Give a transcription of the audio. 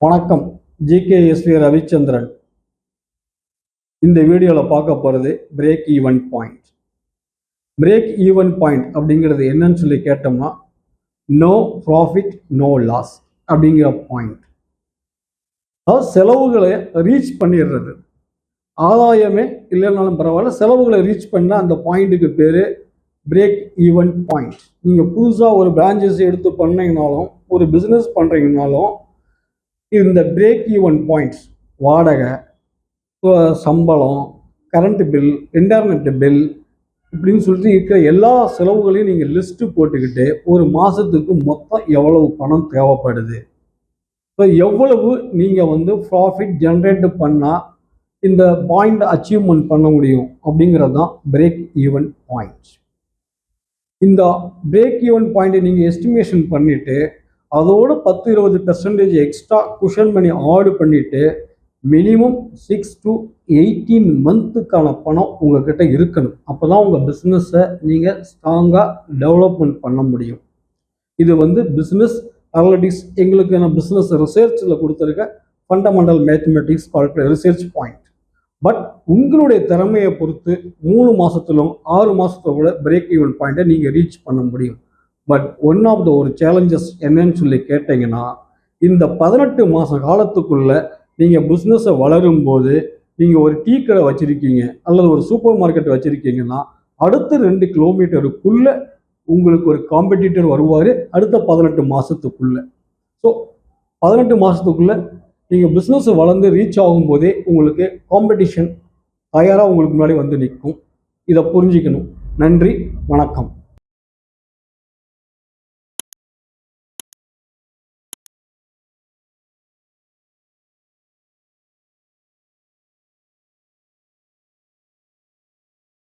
வணக்கம். ஜிகேஎஸ்வி ரவிச்சந்திரன். இந்த வீடியோவில் பார்க்க போகிறது break even point. Break even point அப்படிங்கிறது என்னன்னு சொல்லி கேட்டோம்னா, நோ ப்ராஃபிட் நோ லாஸ் அப்படிங்கிற பாயிண்ட். அதாவது செலவுகளை ரீச் பண்ணிடுறது. ஆதாயமே இல்லைனாலும் பரவாயில்ல, செலவுகளை ரீச் பண்ணால் அந்த பாயிண்ட்டுக்கு பேர் பிரேக் ஈவன் பாயிண்ட். நீங்கள் புதுசாக ஒரு பிரான்ச்சஸ் எடுத்து பண்ணீங்கனாலும், ஒரு பிஸ்னஸ் பண்ணுறீங்கனாலும், இந்த பிரேக் ஈவன் பாயிண்ட்ஸ், வாடகை, சம்பளம், கரண்ட் பில், இன்டர்நெட் பில் இப்படின்னு சொல்லிட்டு இருக்கிற எல்லா செலவுகளையும் நீங்கள் லிஸ்ட்டு போட்டுக்கிட்டு ஒரு மாதத்துக்கு மொத்தம் எவ்வளவு பணம் தேவைப்படுது, ஸோ எவ்வளவு நீங்கள் ப்ராஃபிட் ஜென்ரேட் பண்ணால் இந்த பாயிண்ட் அச்சீவ்மெண்ட் பண்ண முடியும் அப்படிங்கிறது தான் பிரேக் ஈவன் பாயிண்ட். இந்த பிரேக் ஈவன் பாயிண்ட்டை நீங்கள் எஸ்டிமேஷன் பண்ணிவிட்டு அதோட 10-20% எக்ஸ்ட்ரா குஷன் பண்ணி ஆர்டர் பண்ணிட்டு மினிமம் 6 to 18 மந்த்துக்கான பணம் உங்ககிட்ட இருக்கணும். அப்போ தான் உங்கள் பிஸ்னஸை நீங்கள் ஸ்ட்ராங்காக டெவலப்மெண்ட் பண்ண முடியும். இது பிஸ்னஸ் அனலிட்டிக்ஸ் எங்களுக்கான பிஸ்னஸ் ரிசர்ச்சில் கொடுத்துருக்க fundamental mathematics research point. But உங்களுடைய திறமையை பொறுத்து 3 மாதத்திலும் 6 மாதத்துல கூட பிரேக் ஈவன் பாயிண்ட்டை நீங்கள் ரீச் பண்ண முடியும். பட் ஒன் ஆஃப் த ஒரு சேலஞ்சஸ் என்னன்னு சொல்லி கேட்டிங்கன்னா, இந்த 18 மாத காலத்துக்குள்ள நீங்கள் பிஸ்னஸை வளரும் போது நீங்கள் ஒரு டீ கடை வச்சுருக்கீங்க அல்லது ஒரு சூப்பர் மார்க்கெட் வச்சுருக்கீங்கன்னா, அடுத்த 2 கிலோமீட்டருக்குள்ளே உங்களுக்கு ஒரு காம்படிட்டர் வருவார் அடுத்த 18 மாதத்துக்குள்ளே. ஸோ 18 மாதத்துக்குள்ளே நீங்கள் பிஸ்னஸை வளர்ந்து ரீச் ஆகும்போதே உங்களுக்கு காம்படிஷன் தயாராக உங்களுக்கு முன்னாடி வந்து நிற்கும். இதை புரிஞ்சிக்கணும். நன்றி, வணக்கம்.